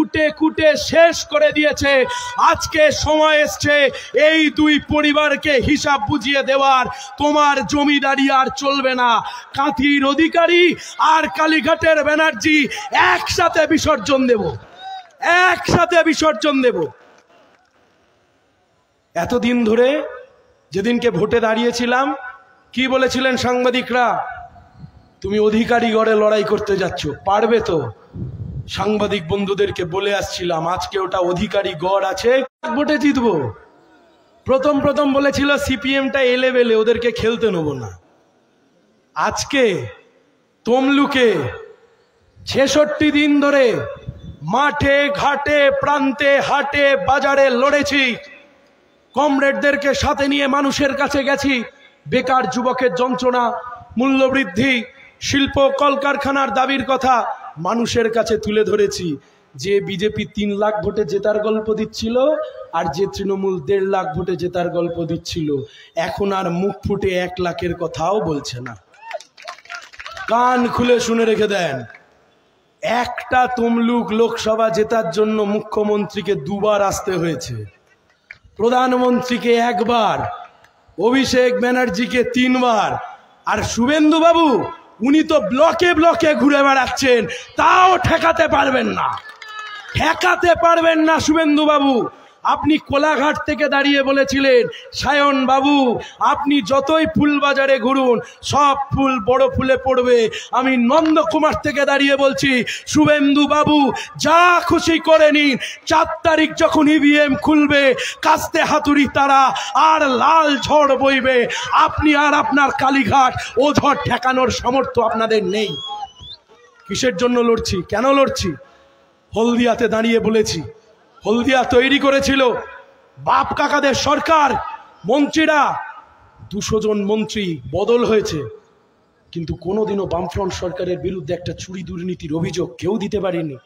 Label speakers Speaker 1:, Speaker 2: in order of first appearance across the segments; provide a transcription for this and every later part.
Speaker 1: লুটে কুটে শেষ করে দিয়েছে। আজকে সময় এসছে এই দুই পরিবারকে হিসাব বুঝিয়ে দেওয়ার। তোমার জমিদারি আর চলবে না। কাঁথির অধিকারী আর কালীঘাটের ব্যানার্জি একসাথে বিসর্জন দেব, একসাথে বিসর্জন দেব। এতদিন ধরে যেদিনকে ভোটে দাঁড়িয়েছিলাম কি বলেছিলেন সাংবাদিকরা? তুমি অধিকারী গড়ে লড়াই করতে যাচ্ছ, পারবে তো? সাংবাদিক বন্ধুদেরকে বলে আসছিলাম আজকে ওটা অধিকারী গড় আছে, ভোটে জিতবো। প্রথম প্রথম বলেছিল সিপিএমটা এলেবেলে, ওদেরকে খেলতে নেব না। আজকে তমলুকে 66 দিন ধরে মাঠে ঘাটে প্রান্তে হাটে বাজারে লড়েছি, কমরেডদেরকে সাথে নিয়ে মানুষের কাছে গেছি। বেকার যুবকের যন্ত্রণা, মূল্যবৃদ্ধি, শিল্প কলকারখানার দাবির কথা মানুষের কাছে তুলে ধরেছি। যে বিজেপি 3 লাখ ভোটে জেতার গল্প দিচ্ছিল আর যে তৃণমূল 1.5 লাখ ভোটে জেতার গল্প দিচ্ছিল, এখন আর মুখ ফুটে 1 লাখের কথাও বলছে না। কান খুলে শুনে রেখে দেন, একটা তমলুক লোকসভা জেতার জন্য মুখ্যমন্ত্রীকে 2 বার আসতে হয়েছে, প্রধানমন্ত্রীকে 1 বার, অভিষেক ব্যানার্জিকে 3 বার, আর শুভেন্দু বাবু উনি তো ব্লকে ব্লকে ঘুরে বেড়াচ্ছেন, তাও ঠেকাতে পারবেন না, ঠেকাতে পারবেন না শুভেন্দু বাবু। আপনি কোলাঘাট থেকে দাঁড়িয়ে বলেছিলেন সায়ন বাবু আপনি যতই ফুল বাজারে ঘুরুন সব ফুল বড় ফুলে পড়বে। আমি নন্দকুমার থেকে দাঁড়িয়ে বলছি শুভেন্দু বাবু যা খুশি করে নিন, 4 তারিখ যখন ইভিএম খুলবে কাস্তে হাতুড়ি তারা আর লাল ঝড় বইবে, আপনি আর আপনার কালীঘাট ও ঝড় ঠেকানোর সামর্থ্য আপনাদের নেই। কিসের জন্য লড়ছি, কেন লড়ছি? হলদিয়াতে দাঁড়িয়ে বলেছি, হলদিয়া তৈরি করেছিল বাপ কাকাদের সরকার, মন্ত্রীরা 200 জন মন্ত্রী বদল হয়েছে, কিন্তু কোনোদিনও বামফ্রন্ট সরকারের বিরুদ্ধে একটা চুরি দুর্নীতির অভিযোগ কেউ দিতে পারেনি।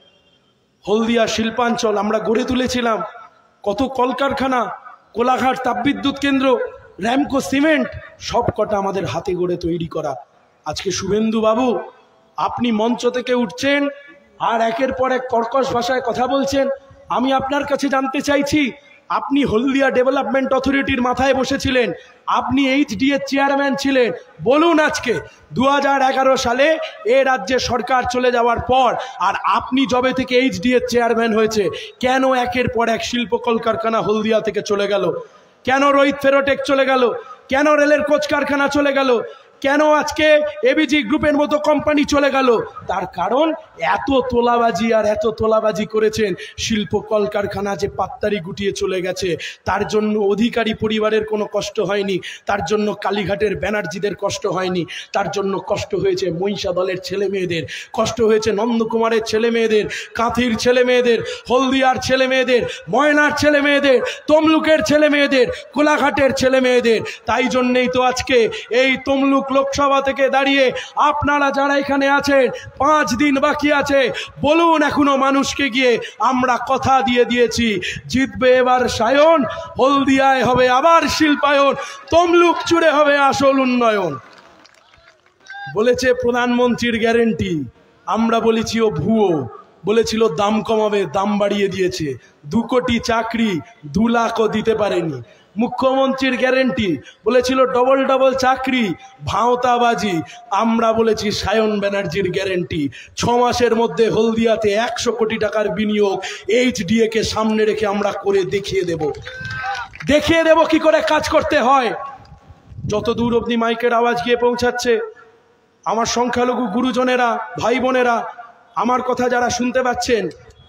Speaker 1: হলদিয়া শিল্পাঞ্চল আমরা গড়ে তুলেছিলাম, কত কলকারখানা, কোলাঘাট তাপবিদ্যুৎ কেন্দ্র, র্যামকো সিমেন্ট, সব কটা আমাদের হাতে গড়ে তৈরি করা। আজকে শুভেন্দু বাবু আপনি মঞ্চ থেকে উঠছেন আর একের পর এক কর্কশ ভাষায় কথা বলছেন। আমি আপনার কাছে জানতে চাইছি, আপনি হলদিয়া ডেভেলপমেন্ট অথরিটির মাথায় বসেছিলেন, আপনি এইচডি এর চেয়ারম্যান ছিলেন, বলুন আজকে 2011 সালে এ রাজ্যে সরকার চলে যাওয়ার পর আর আপনি যবে থেকে এইচডি এর চেয়ারম্যান হয়েছে কেন একের পর এক শিল্প কলকারখানা হলদিয়া থেকে চলে গেল? কেন রোহিত ফেরোটেক চলে গেল? কেন রেলের কোচ কারখানা চলে গেল? কেন আজকে এবিজি গ্রুপের মতো কোম্পানি চলে গেল? তার কারণ এত তোলাবাজি আর এত তোলাবাজি করেছেন, শিল্প কলকারখানা যে পাত্তারি গুটিয়ে চলে গেছে। তার জন্য অধিকারী পরিবারের কোনো কষ্ট হয়নি, তার জন্য কালীঘাটের ব্যানার্জিদের কষ্ট হয়নি, তার জন্য কষ্ট হয়েছে মহিষা দলের ছেলে মেয়েদের, কষ্ট হয়েছে নন্দকুমারের ছেলে মেয়েদের, কাঁথির ছেলে মেয়েদের, হলদিয়ার ছেলে মেয়েদের, ময়নার ছেলে মেয়েদের, তমলুকের ছেলে মেয়েদের, কোলাঘাটের ছেলে মেয়েদের। তাই জন্যেই তো আজকে এই তমলুক লোকসভা থেকে দাঁড়িয়ে আপনারা যারা এখানে আছেন, 5 দিন বাকি আছে, বলুন এখনো মানুষকে গিয়ে আমরা কথা দিয়ে দিয়েছি জিতবে এবার সায়ন, হলদিয়ায় হবে আবার শিল্পায়ন, তমলুক জুড়ে হবে আসল উন্নয়ন। বলেছে প্রধানমন্ত্রীর গ্যারেন্টি, আমরা বলেছি ও ভুয়ো। বলেছিল দাম কমাবে, দাম বাড়িয়ে দিয়েছে। 2 কোটি চাকরি 2 লাখও দিতে পারেনি। মুখ্যমন্ত্রীর গ্যারেন্টি বলেছিল ডবল ডবল চাকরি, ভাঁওতাবাজি। আমরা বলেছি সায়ন ব্যানার্জির গ্যারেন্টি 6 মাসের মধ্যে হলদিয়াতে 100 কোটি টাকার বিনিয়োগ এইচডিএ কে সামনে রেখে আমরা করে দেখিয়ে দেব কি করে কাজ করতে হয়। যত দূর অবধি মাইকের আওয়াজ গিয়ে পৌঁছাচ্ছে, আমার সংখ্যালঘু গুরুজনেরা, ভাই বোনেরা, আমার কথা যারা শুনতে পাচ্ছেন,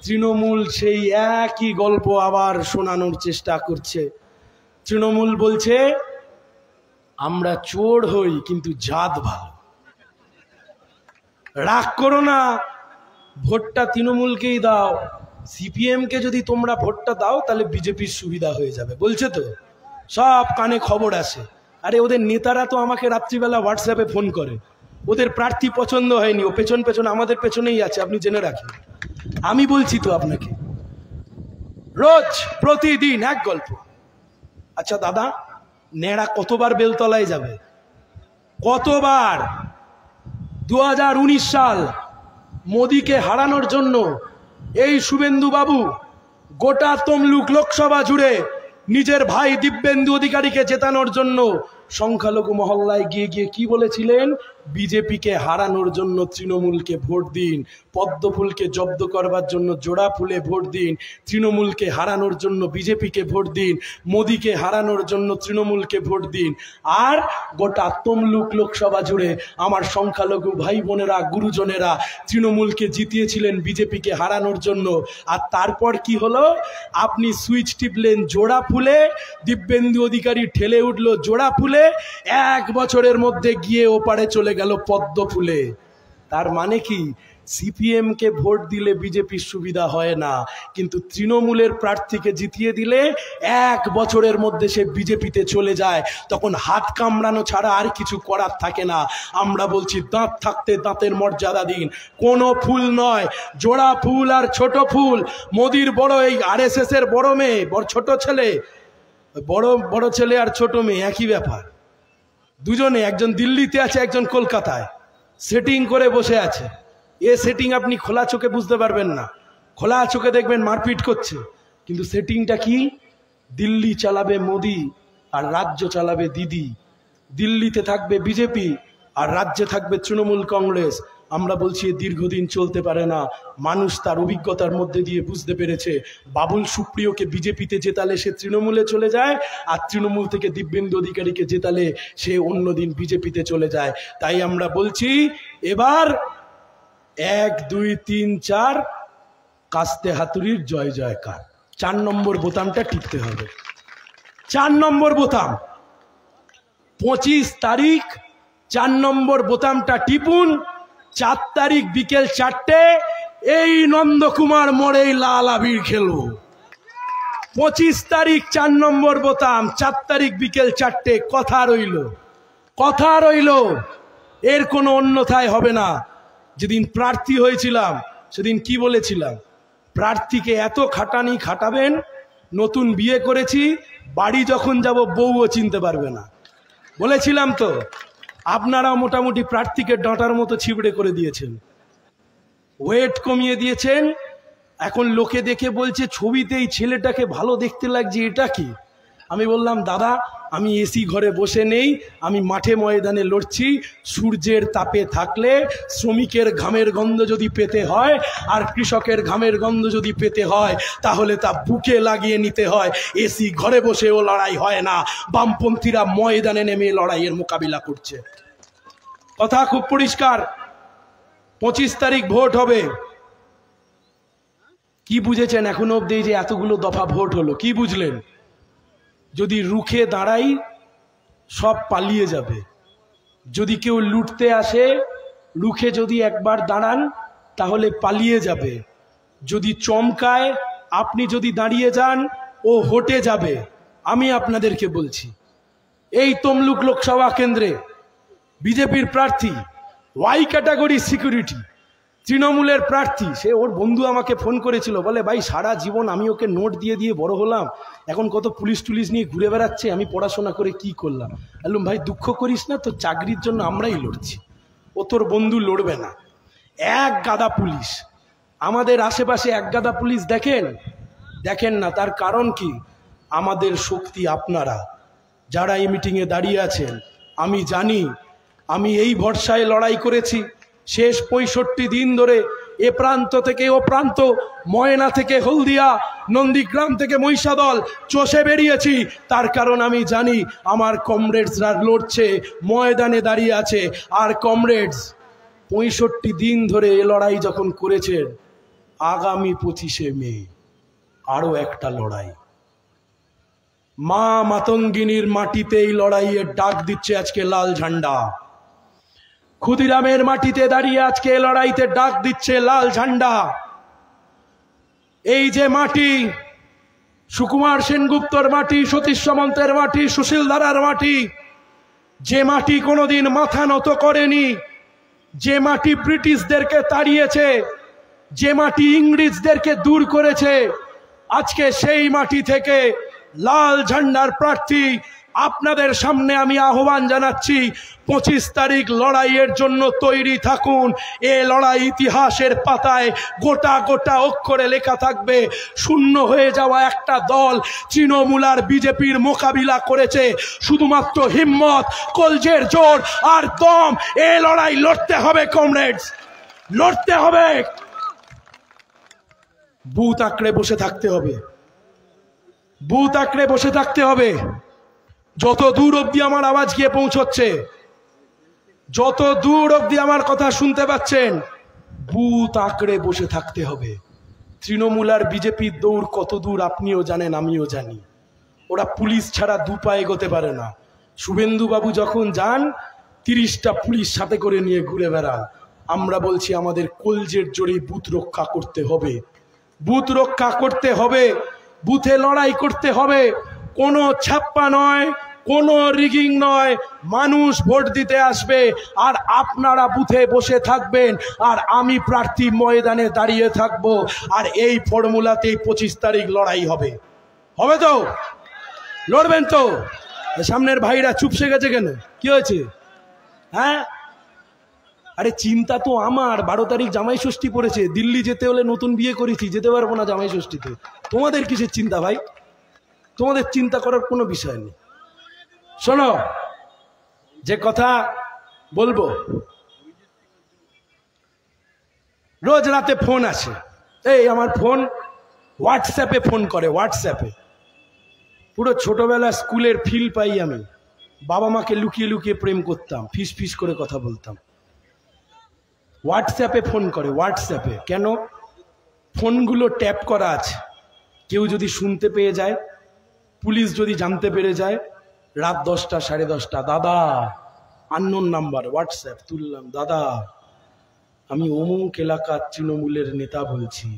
Speaker 1: তৃণমূল সেই একই গল্প আবার শোনানোর চেষ্টা করছে। তৃণমূল বলছে আমরা চোর হই কিন্তু জাত ভালো। রাগ করো না, ভোটটা তৃণমূলকেই দাও। সিপিএম কে যদি তোমরা ভোটটা দাও তাহলে বিজেপির সুবিধা হয়ে যাবে বলছে তো, সব কানে খবর আসে। আরে ওদের নেতারা তো আমাকে রাত্রিবেলা হোয়াটসঅ্যাপে ফোন করে, ওদের প্রার্থী পছন্দ হয়নি, ও পেছন পেছন আমাদের পেছনেই আছে, আপনি জেনে রাখেন। আমি বলছি তো আপনাকে, রোজ প্রতিদিন এক গল্প। আচ্ছা দাদা, নেড়া কতবার বেলতলায় যাবে? কতবার? 2019 সাল মোদিকে হারানোর জন্য এই শুভেন্দু বাবু গোটা তমলুক লোকসভা জুড়ে নিজের ভাই দিব্যেন্দু অধিকারীকে জেতানোর জন্য সংখ্যালঘু মহল্লায় গিয়ে গিয়ে কি বলেছিলেন? বিজেপিকে হারানোর জন্য তৃণমূলকে ভোট দিন, পদ্মফুলকে জব্দ করবার জন্য জোড়া ফুলে ভোট দিন, তৃণমূলকে হারানোর জন্য বিজেপিকে ভোট দিন, মোদিকে হারানোর জন্য তৃণমূলকে ভোট দিন। আর গোটা তমলুক লোকসভা জুড়ে আমার সংখ্যালঘু ভাই বোনেরা, গুরুজনেরা তৃণমূলকে জিতিয়েছিলেন বিজেপিকে হারানোর জন্য। আর তারপর কি হলো? আপনি সুইচ টিপলেন জোড়া ফুলে, দিব্যেন্দু অধিকারী ঠেলে উঠলো জোড়া ফুলে, 1 বছরের মধ্যে গিয়ে ওপারে চলে গেল পদ্ম ফুলে। তার মানে কি? সিপিএম কে ভোট দিলে বিজেপির সুবিধা হয় না, কিন্তু তৃণমূলের প্রার্থীকে জিতিয়ে দিলে 1 বছরের মধ্যে সে বিজেপিতে চলে যায়। তখন হাত কামড়ানো ছাড়া আর কিছু করার থাকে না। আমরা বলছি দাঁত থাকতে দাঁতের মর্যাদা দিন। কোনো ফুল নয়, জোড়া ফুল আর ছোট ফুল। মোদির বড়, এই আরএসএস এর বড় মেয়ে, বড় ছোট ছেলে, বড় ছেলে আর ছোট মেয়ে একই ব্যাপার। দুজনে, একজন দিল্লিতে আছে, একজন কলকাতায়, সেটিং করে বসে আছে। এ সেটিং আপনি খোলা চোখে বুঝতে পারবেন না, খোলা চোখে দেখবেন মারপিট করছে, কিন্তু সেটিংটা কি? দিল্লি চালাবে মোদি আর রাজ্য চালাবে দিদি। দিল্লিতে থাকবে বিজেপি আর রাজ্যে থাকবে তৃণমূল কংগ্রেস। আমরা বলছি দীর্ঘদিন চলতে পারে না। মানুষ তার অভিজ্ঞতার মধ্যে দিয়ে বুঝতে পেরেছে, বাবুল সুপ্রিয়কে বিজেপিতে জেতালে সে তৃণমূলে চলে যায়, আর তৃণমূল থেকে দিব্যেন্দু অধিকারীকে জেতালে সে অন্যদিন বিজেপিতে চলে যায়। তাই আমরা বলছি এবার 1, 2, 3, 4 কাস্তে হাতুড়ির জয় জয়কার। 4 নম্বর বোতামটা টিপতে হবে। 4 নম্বর বোতাম, 25 তারিখ 4 নম্বর বোতামটা টিপুন। 4 তারিখ বিকেল 4টে এই নন্দকুমার মোড়েই লাল আবির খেলবো। 25 তারিখ 4 নম্বর বোতাম, 4 তারিখ বিকেল 4টে। কথা রইল, কথা রইল, এর কোনো অন্যথায় হবে না। যেদিন প্রার্থী হয়েছিলাম সেদিন কি বলেছিলাম? প্রার্থীকে এত খাটানি খাটাবেন, নতুন বিয়ে করেছি, বাড়ি যখন যাব বউও চিনতে পারবে না, বলেছিলাম তো। আপনারা মোটামুটি প্রার্থীকে ডাঁটার মতো ছিবড়ে করে দিয়েছেন, ওয়েট কমিয়ে দিয়েছেন। এখন লোকে দেখে বলছে ছবিতে এই ছেলেটাকে ভালো দেখতে লাগছে, এটা কি? আমি বললাম দাদা, আমি এসি ঘরে বসে নেই, আমি মাঠে ময়দানে লড়ছি। সূর্যের তাপে থাকলে শ্রমিকের ঘামের গন্ধ যদি পেতে হয় আর কৃষকের ঘামের গন্ধ যদি পেতে হয়, তাহলে তা বুকে লাগিয়ে নিতে হয়। এসি ঘরে বসেও লড়াই হয় না, বামপন্থীরা ময়দানে নেমে লড়াইয়ের মোকাবিলা করছে। কথা খুব পরিষ্কার। 25 তারিখ ভোট হবে। কি বুঝেছেন এখনো অব্দি যে এতগুলো দফা ভোট হলো? কি বুঝলেন? যদি রুখে দাঁড়াই সব পালিয়ে যাবে। যদি কেউ লুটতে আসে, রুখে যদি একবার দাঁড়ান তাহলে পালিয়ে যাবে। যদি চমকায়, আপনি যদি দাঁড়িয়ে যান, ও হটে যাবে। আমি আপনাদেরকে বলছি, এই তমলুক লোকসভা কেন্দ্রে বিজেপির প্রার্থী, ওয়াই ক্যাটাগরি সিকিউরিটি, তৃণমূলের প্রার্থী। সে, ওর বন্ধু আমাকে ফোন করেছিল, বলে ভাই সারা জীবন আমি ওকে নোট দিয়ে দিয়ে বড় হলাম, এখন কত পুলিশ টুলিশ নিয়ে ঘুরে বেড়াচ্ছে, আমি পড়াশোনা করে কি করলাম। বললাম ভাই দুঃখ করিস না, তোর চাকরির জন্য আমরাই লড়ছি, ও তোর বন্ধু লড়বে না। 1 গাদা পুলিশ আমাদের আশেপাশে, 1 গাদা পুলিশ দেখেন? দেখেন না। তার কারণ কি? আমাদের শক্তি আপনারা যারা এই মিটিংয়ে দাঁড়িয়ে আছেন। আমি জানি, আমি এই ভরসায় লড়াই করেছি শেষ 65 দিন ধরে, এ প্রান্ত থেকে ও প্রান্ত, ময়না থেকে হলদিয়া, নন্দীগ্রাম থেকে মহিষাদল চষে বেরিয়েছি। তার কারণ আমি জানি আমার কমরেডসরা লড়ছে, ময়দানে দাঁড়িয়ে আছে। আর কমরেডস 65 দিন ধরে এ লড়াই যখন করেছেন, আগামী 25শে মে আরো একটা লড়াই। মা মাতঙ্গিনীর মাটিতে এই লড়াইয়ের ডাক দিচ্ছে আজকে লাল ঝান্ডা। ক্ষুদিরামের মাটিতে দাঁড়িয়ে আজকে লড়াইতে ডাক দিচ্ছে লাল ঝান্ডা। এই যে মাটি, সুকুমার সেনগুপ্তর মাটি, সতীশ সামন্তের মাটি, সুশীল ধারার মাটি, যে মাটি কোনোদিন মাথা নত করেনি, যে মাটি ব্রিটিশদেরকে তাড়িয়েছে, যে মাটি ইংরেজদেরকে দূর করেছে, আজকে সেই মাটি থেকে লাল ঝান্ডার প্রার্থী আপনাদের সামনে আমি আহ্বান জানাচ্ছি, 25 তারিখ লড়াইয়ের জন্য তৈরি থাকুন। এ লড়াই ইতিহাসের পাতায় গোটা গোটা অক্ষরে লেখা থাকবে। শূন্য হয়ে যাওয়া একটা দল তৃণমূল আর বিজেপির মোকাবিলা করেছে শুধুমাত্র হিম্মত, কলজের জোর আর দম। এ লড়াই লড়তে হবে কমরেডস, লড়তে হবে। বুথ আঁকড়ে বসে থাকতে হবে, বুথ আঁকড়ে বসে থাকতে হবে। যত দূর অবধি আমার আওয়াজ গিয়ে পৌঁছচ্ছে, যত দূর অবধি আমার কথা শুনতে পাচ্ছেন, বুথ আঁকড়ে বসে থাকতে হবে। তৃণমূল আর বিজেপির দৌড় কত দূর আপনিও জানেন, আমিও জানি। ওরা পুলিশ ছাড়া দু পা এগোতে পারে না। শুভেন্দু বাবু যখন যান 30টা পুলিশ সাথে করে নিয়ে ঘুরে বেড়ান। আমরা বলছি আমাদের কলজের জোরে বুথ রক্ষা করতে হবে, বুথ রক্ষা করতে হবে, বুথে লড়াই করতে হবে। কোনো ছাপ্পা নয়, কোনো রিগিং নয়। মানুষ ভোট দিতে আসবে আর আপনারা বুথে বসে থাকবেন, আর আমি প্রার্থী ময়দানে দাঁড়িয়ে থাকব। আর এই ফর্মুলাতেই 25 তারিখ লড়াই হবে। হবে তো? লড়বেন তো? সামনের ভাইরা চুপসে গেছে কেন? কি হয়েছে? হ্যাঁ, আরে চিন্তা তো আমার। 12 তারিখ জামাই ষষ্ঠী পড়েছে, দিল্লি যেতে হলে নতুন বিয়ে করেছি, যেতে পারবো না জামাই ষষ্ঠীতে। তোমাদের কিসের চিন্তা ভাই? তোমাদের চিন্তা করার কোনো বিষয় নেই। শোনো, যে কথা বলবো, রোজ রাতে ফোন আসে। এই আমার ফোন হোয়াটসঅ্যাপে ফোন করে, হোয়াটসঅ্যাপে। পুরো ছোটবেলা স্কুলের ফিল পাই আমি। বাবা মাকে লুকিয়ে লুকিয়ে প্রেম করতাম, ফিস ফিস করে কথা বলতাম। হোয়াটসঅ্যাপে ফোন করে, হোয়াটসঅ্যাপে। কেন? ফোনগুলো ট্যাপ করা আছে। কেউ যদি শুনতে পেয়ে যায়, পুলিশ যদি জানতে পেরে যায়, রাত 10টা, 10:30, দাদা, আননোন নাম্বার, হোয়াটসঅ্যাপ তুললাম, দাদা আমি অমুক এলাকার তৃণমূলের নেতা বলছি,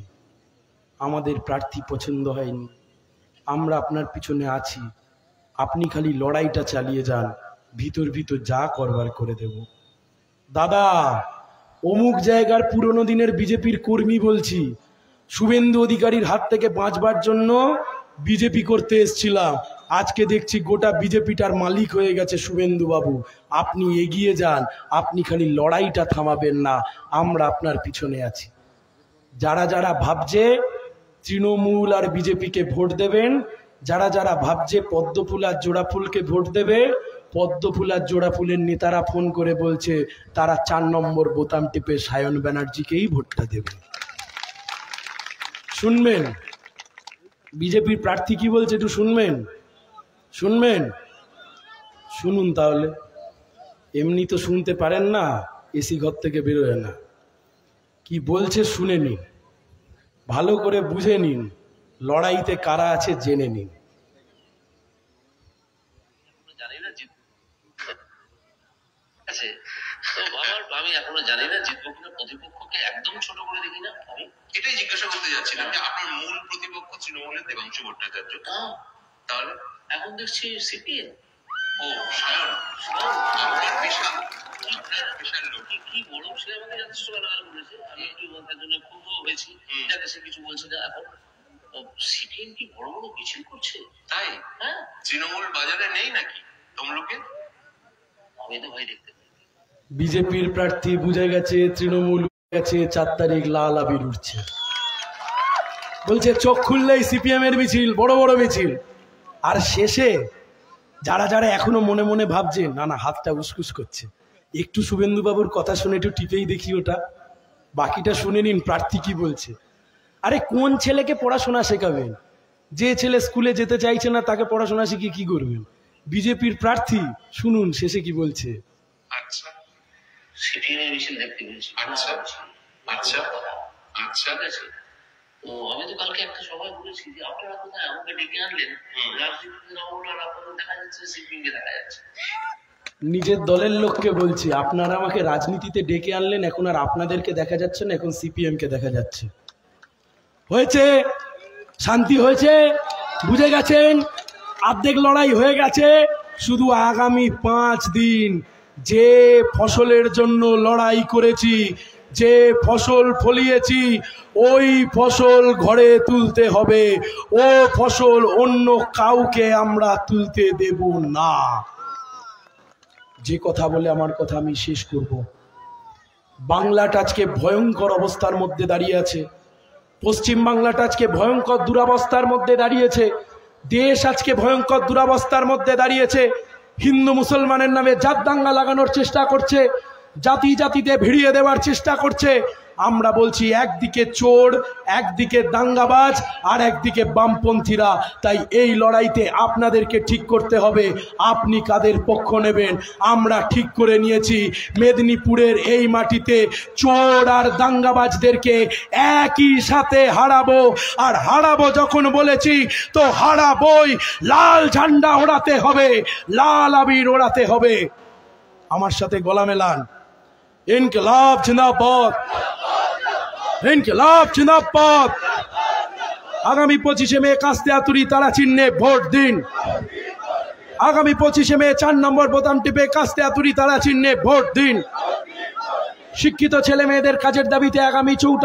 Speaker 1: আমাদের প্রার্থী পছন্দ হয়নি, আমরা আপনার পিছনে আছি, আপনি খালি লড়াইটা চালিয়ে যান, ভিতর ভিতর যা করবার করে দেব। দাদা অমুক জায়গার পুরনো দিনের বিজেপির কর্মী বলছি, শুভেন্দু অধিকারীর হাত থেকে বাঁচবার জন্য বিজেপি করতে এসছিলাম, আজকে দেখছি গোটা বিজেপিটার মালিক হয়ে গেছে শুভেন্দু বাবু, আপনি এগিয়ে যান, আপনি খালি লড়াইটা থামাবেন না, আমরা আপনার পিছনে আছি। যারা যারা ভাবছে তৃণমূল আর বিজেপিকে ভোট দেবেন, যারা যারা ভাবছে পদ্মফুল আর জোড়াফুলকে ভোট দেবে, পদ্মফুল আর জোড়াফুলের নেতারা ফোন করে বলছে তারা 4 নম্বর বোতাম টিপে সায়ন ব্যানার্জিকেই ভোটটা দেবে। শুনবেন বিজেপির প্রার্থী কি বলছে, একটু শুনবেন, শুনবেন, শুনুন তাহলে। এমনি তো শুনতে পারেন না, এসি ঘর থেকে বেরোয় না। কি বলছে শুনে নিন, ভালো করে বুঝে নিন, লড়াইতে কারা আছে জেনে নিন।
Speaker 2: আমি এখনো জানি না জিতবো কিনা, প্রতিপক্ষকে একদম ছোট করে দেখি না। আমি এটাই জিজ্ঞাসা করতে যাচ্ছিলাম যে আপনার মূল প্রতিপক্ষ তৃণমূলের দেবাংশু ভট্টাচার্য, তাহলে এখন দেখছি সিপিএম। ও সায়ন, আপনার বিশাল লোক, কি বড়, সে আমাকে যথেষ্ট গালাগাল করেছে, আমি একটু তার জন্য ক্ষুব্ধ হয়েছি, যাতে সে কিছু বলছে না। এখন সিপিএম কি বড় বড় মিছিল করছে? তাই? হ্যাঁ, তৃণমূল বাজারে নেই নাকি তমলুকে? আমি তো ভাই দেখতে
Speaker 1: বিজেপির প্রার্থী বুঝে গেছে তৃণমূল গেছে, 4 তারিখ লাল আবির উঠছে, বলছে চোখ খুললেই সিপিএম এর মিছিল, বড় বড় মিছিল। আর শেষে যারা যারা এখনো মনে মনে ভাবছে না না হাতটা উসকুস করছে, একটু শুভেন্দু বাবুর কথা শুনে একটু টিপেই দেখি ওটা, বাকিটা শুনে নিন প্রার্থী কি বলছে। আরে কোন ছেলেকে পড়াশোনা শেখাবেন? যে ছেলে স্কুলে যেতে চাইছে না তাকে পড়াশোনা শিখিয়ে কি করবেন? বিজেপির প্রার্থী শুনুন শেষে কি বলছে।
Speaker 2: আচ্ছা, সিপিএম মিছিল দেখতে পেয়েছি। আচ্ছা আচ্ছা আচ্ছা, ঠিক আছে। তো আমি তো কালকে একটা সভায় বলেছি যে আপনারা কোথায় আমাকে ডেকে আনলেন, রাজনীতিতে নামলো আর আপনাদের দেখা যাচ্ছে সিপিএম কে দেখা যাচ্ছে।
Speaker 1: নিজের দলের লোককে বলছি, আপনারা আমাকে রাজনীতিতে ডেকে আনলেন, এখন আর আপনাদেরকে দেখা যাচ্ছে না, এখন সিপিএম কে দেখা যাচ্ছে। হয়েছে, শান্তি হয়েছে, বুঝে গেছেন, অর্ধেক লড়াই হয়ে গেছে। শুধু আগামী 5 দিন যে ফসলের জন্য লড়াই করেছি, যে ফসল ফলিয়েছি, ওই ফসল ঘরে তুলতে হবে, ও ফসল অন্য কাউকে আমরা তুলতে দেব না। যে কথা বলে আমার কথা আমি শেষ করব। বাংলাটা আজকে ভয়ঙ্কর অবস্থার মধ্যে দাঁড়িয়ে আছে, পশ্চিম বাংলাটা আজকে ভয়ঙ্কর দুরাবস্থার মধ্যে দাঁড়িয়েছে, দেশ আজকে ভয়ঙ্কর দুরাবস্থার মধ্যে দাঁড়িয়েছে। হিন্দু মুসলমানের নামে জাত দাঙ্গা লাগানোর চেষ্টা করছে, জাতি জাতিতে ভিড়িয়ে দেওয়ার চেষ্টা করছে। আমরা বলছি একদিকে চোর, একদিকে দাঙ্গাবাজ, আর একদিকে বামপন্থীরা। তাই এই লড়াইতে আপনাদেরকে ঠিক করতে হবে আপনি কাদের পক্ষ নেবেন। আমরা ঠিক করে নিয়েছি মেদিনীপুরের এই মাটিতে চোর আর দাঙ্গাবাজদেরকে একই সাথে হারাবো। আর হারাবো যখন বলেছি তো হারাবোই। লাল ঝান্ডা ওড়াতে হবে, লাল আবির ওড়াতে হবে। আমার সাথে গলা মেলান, ইনকিলাব জিন্দাবাদ, ইনকিলাব জিন্দাবাদ। আগামী 25শে মে কাস্তেয়াতুরি তারা চিহ্নে ভোট দিন। আগামী 25শে মে 4 নম্বর বোতাম টিপে কাস্তেয়াতুরি তারা চিহ্নে ভোট দিন। শিক্ষিত ছেলে মেয়েদের কাজের দাবিতে আগামী 4